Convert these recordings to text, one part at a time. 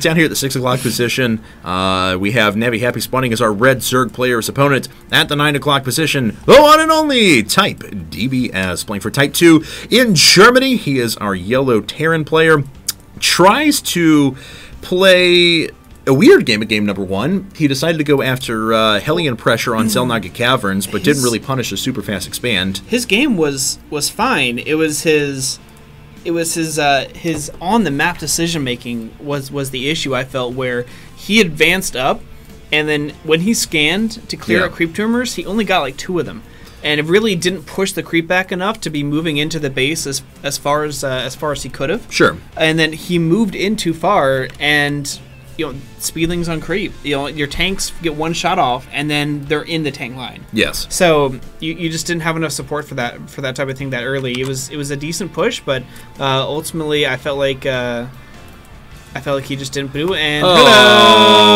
down here at the 6 o'clock position, we have Navi Happy spawning as our red Zerg player's opponent. At the 9 o'clock position, the one and only Type DBS, playing for Type 2 in Germany. He is our yellow Terran player. Tries to play a weird game at game number 1. He decided to go after Hellion pressure on Zelnaga Caverns, but didn't really punish the super fast expand. His game was fine. It was his on the map decision making was the issue, I felt, where he advanced up, and then when he scanned to clear out creep tumors, he only got like 2 of them. And it really didn't push the creep back enough to be moving into the base as far as he could have. Sure. And then he moved in too far, and speedlings on creep. Your tanks get 1 shot off, and then they're in the tank line. Yes. So you just didn't have enough support for that type of thing that early. It was a decent push, but ultimately I felt like he just didn't do it. And hello!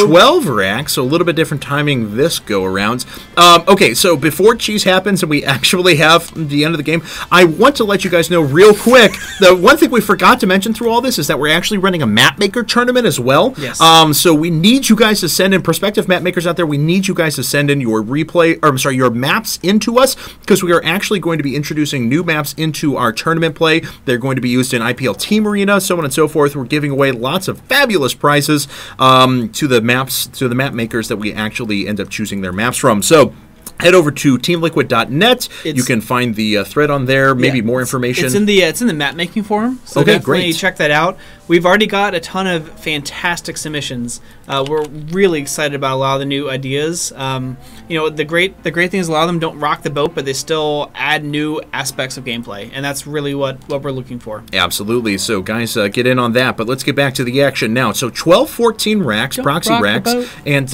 12 racks, so a little bit different timing this go-around. Okay, so before cheese happens and we actually have the end of the game, I want to let you guys know real quick, the one thing we forgot to mention through all this is that we're actually running a map maker tournament as well. Yes. So we need you guys to send in, prospective map makers out there, we need you guys to send in your your maps into us, because we are actually going to be introducing new maps into our tournament play. They're going to be used in IPL Team Arena, so on and so forth. We're giving away lots of fabulous prizes to the map makers that we actually end up choosing their maps from. So head over to teamliquid.net. You can find the thread on there, maybe more information. It's in the map making forum, so okay, definitely great. Check that out. We've already got a ton of fantastic submissions. We're really excited about a lot of the new ideas. The great thing is a lot of them don't rock the boat, but they still add new aspects of gameplay, and that's really what we're looking for. Absolutely. So guys, get in on that. But let's get back to the action now. So 12-14 racks, proxy racks, and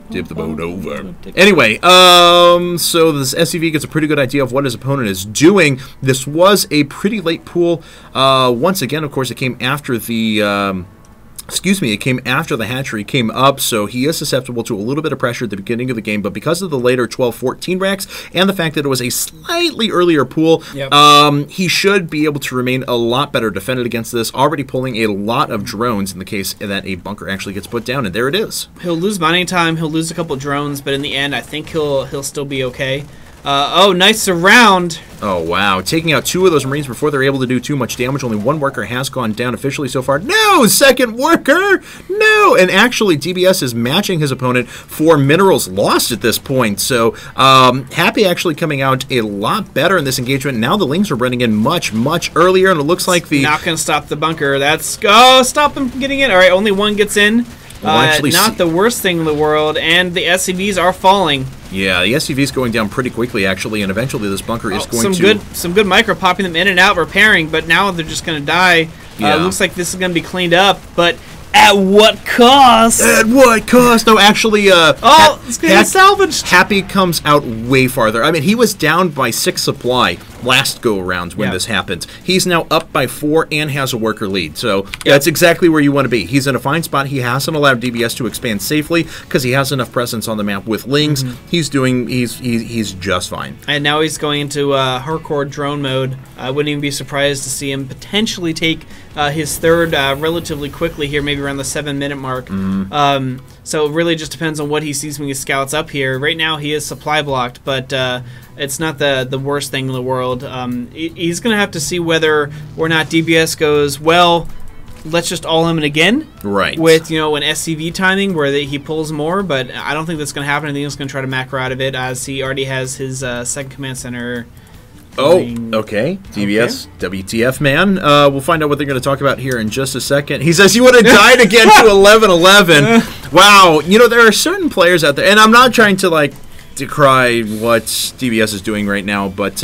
dip the boat over. Anyway, so this SCV gets a pretty good idea of what his opponent is doing. This was a pretty late pool. Once again, of course, it came after the... it came after the hatchery came up, so he is susceptible to a little bit of pressure at the beginning of the game, but because of the later 12-14 racks and the fact that it was a slightly earlier pool, he should be able to remain a lot better defended against this, already pulling a lot of drones in the case that a bunker actually gets put down, and there it is. He'll lose mining time, he'll lose a couple drones, but in the end, I think he'll still be okay. Oh, nice surround. Oh, wow. Taking out 2 of those Marines before they're able to do too much damage. Only 1 worker has gone down officially so far. No! Second worker! No! And actually, DBS is matching his opponent for minerals lost at this point. So, Happy actually coming out a lot better in this engagement. Now the Lings are running in much, much earlier, and it looks like the... Not going to stop the bunker. That's... Oh, stop them from getting in. All right, only 1 gets in. Not the worst thing in the world, and the SCVs are falling. Yeah, the SCV is going down pretty quickly, actually, and eventually this bunker is going to... Some good micro popping them in and out, repairing, but now they're just going to die. Looks like this is going to be cleaned up, but at what cost? At what cost? No, actually... it's going to get salvaged. Happy comes out way farther. I mean, he was down by 6 supply last go-around when this happened. He's now up by 4 and has a worker lead. So that's exactly where you want to be. He's in a fine spot. He hasn't allowed DBS to expand safely because he has enough presence on the map with Lings. He's just fine. And now he's going into hardcore drone mode. I wouldn't even be surprised to see him potentially take his 3rd relatively quickly here, maybe around the 7-minute mark. So it really just depends on what he sees when he scouts up here. Right now he is supply blocked, but it's not the worst thing in the world. He's going to have to see whether or not DBS goes, well, let's just all him in again. Right. With, an SCV timing where he pulls more, but I don't think that's going to happen. I think he's going to try to macro out of it as he already has his 2nd command center. Oh, okay. DBS, WTF, man. We'll find out what they're going to talk about here in just a second. He says he would have died again to 11-11. Wow. There are certain players out there, and I'm not trying to, decry what DBS is doing right now, but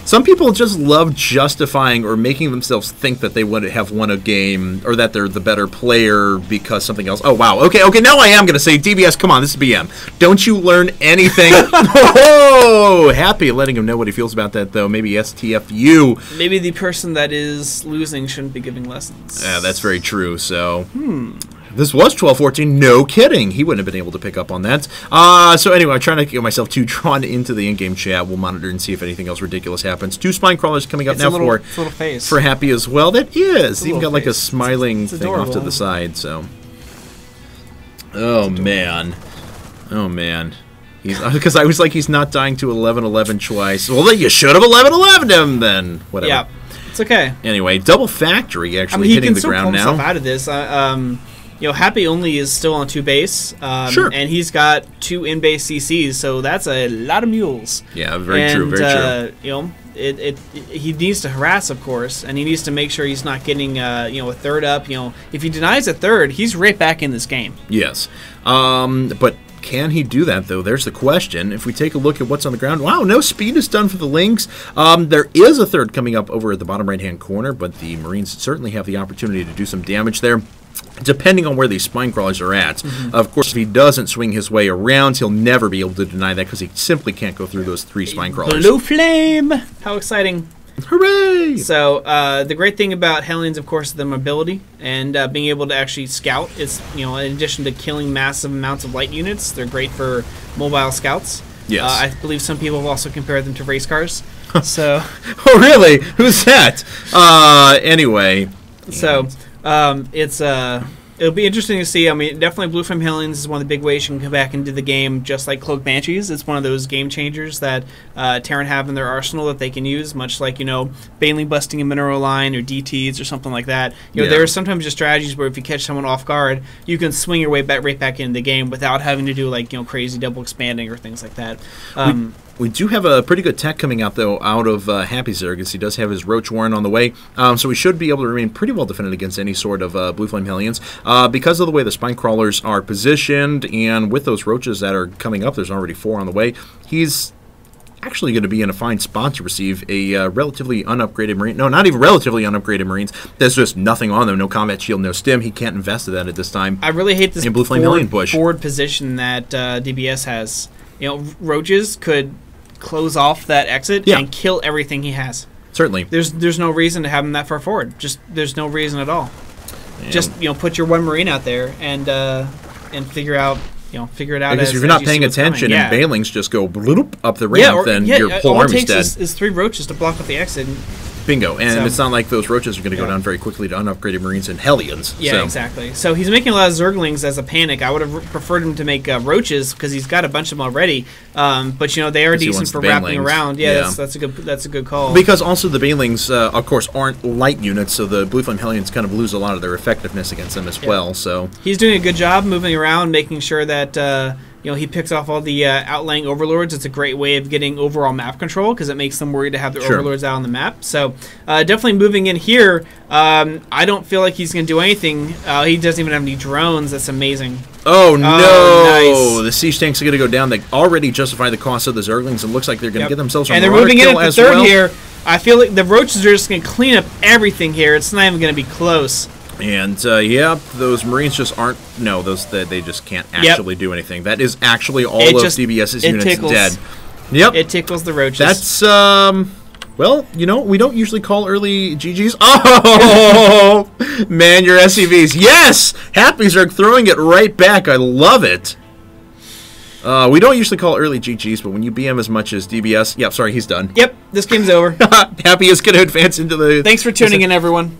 some people just love justifying or making themselves think that they would have won a game or that they're the better player because something else. Oh, wow. Okay, now I am going to say, DBS, come on, this is BM. Don't you learn anything? Oh, Happy letting him know what he feels about that, though. Maybe STFU. Maybe the person that is losing shouldn't be giving lessons. That's very true, so... This was 12-14. No kidding. He wouldn't have been able to pick up on that. So anyway, I'm trying to get myself too drawn into the in-game chat. We'll monitor and see if anything else ridiculous happens. 2 spine crawlers coming up now for Happy as well. That is. He's even got like a smiling thing off to the side. So, oh man, because I was like, he's not dying to 11-11 twice. Well, then you should have 11-11'd him then. Whatever. Yeah, it's okay. Anyway, double factory actually hitting the ground now. Out of this. Happy only is still on 2 base. Sure. And he's got 2 in-base CCs, so that's a lot of mules. Yeah, very true. He needs to harass, of course, and he needs to make sure he's not getting a third up. If he denies a third, he's right back in this game. Yes. But can he do that, though? There's the question. If we take a look at what's on the ground, wow, no speed is done for the Lynx. There is a third coming up over at the bottom right-hand corner, but the Marines certainly have the opportunity to do some damage there, depending on where these spine crawlers are at. Mm-hmm. Of course, if he doesn't swing his way around, he'll never be able to deny that because he simply can't go through those 3 spine crawlers. Blue flame! How exciting. Hooray! So, the great thing about Hellions, of course, is the mobility and being able to actually scout. It's, in addition to killing massive amounts of light units, they're great for mobile scouts. Yes. I believe some people have also compared them to race cars. So. Oh, really? Who's that? Anyway. So, it'll be interesting to see. I mean, definitely Blue Flame Hellions is one of the big ways you can come back into the game, just like Cloak Banshees. It's one of those game changers that Terran have in their arsenal that they can use, much like, Baneling busting a mineral line or DTs or something like that. There are sometimes just strategies where if you catch someone off guard, you can swing your way back right back into the game without having to do, crazy double expanding or things like that. We do have a pretty good tech coming out, though, out of HappyZerg, as he does have his Roach Warren on the way. So we should be able to remain pretty well defended against any sort of Blue Flame Hellions. Because of the way the spine crawlers are positioned, and with those roaches that are coming up, there's already 4 on the way, he's actually going to be in a fine spot to receive a relatively unupgraded Marine. No, not even relatively unupgraded Marines. There's just nothing on them. No combat shield, no stim. He can't invest in that at this time. I really hate this Blue Flame Hellion push. Forward position that DBS has. Roaches could close off that exit and kill everything he has. Certainly. There's no reason to have him that far forward. There's no reason at all. And just put your 1 Marine out there and figure it out. Because if you're not paying attention and Banelings just go bloop up the ramp, then your whole army's dead. All it takes is 3 roaches to block up the exit. Bingo. And it's not like those roaches are going to go down very quickly to unupgraded Marines and Hellions. Yeah, exactly. So he's making a lot of Zerglings as a panic. I would have preferred him to make roaches because he's got a bunch of them already. But they are decent for wrapping around. Yeah, that's a good call. Because also the Banelings, of course, aren't light units, so the Blue Flame Hellions kind of lose a lot of their effectiveness against them as well. So he's doing a good job moving around, making sure that he picks off all the outlying overlords. It's a great way of getting overall map control because it makes them worried to have their overlords out on the map. So definitely moving in here. I don't feel like he's going to do anything. He doesn't even have any drones. That's amazing. Oh, no. Nice. The siege tanks are going to go down. They already justify the cost of the Zerglings. It looks like they're going to get themselves a and they're moving in at the third here. I feel like the roaches are just going to clean up everything here. It's not even going to be close. And, those Marines just aren't... No, they just can't actually do anything. That is actually all of DBS's units dead. Yep. It tickles the roaches. That's, well, we don't usually call early GGs. Oh! Man, your SCVs. Yes! HappyZerg throwing it right back. I love it. We don't usually call early GGs, but when you BM as much as DBS... Yep, sorry, he's done. Yep, this game's over. Happy is going to advance into the... Thanks for tuning in, everyone.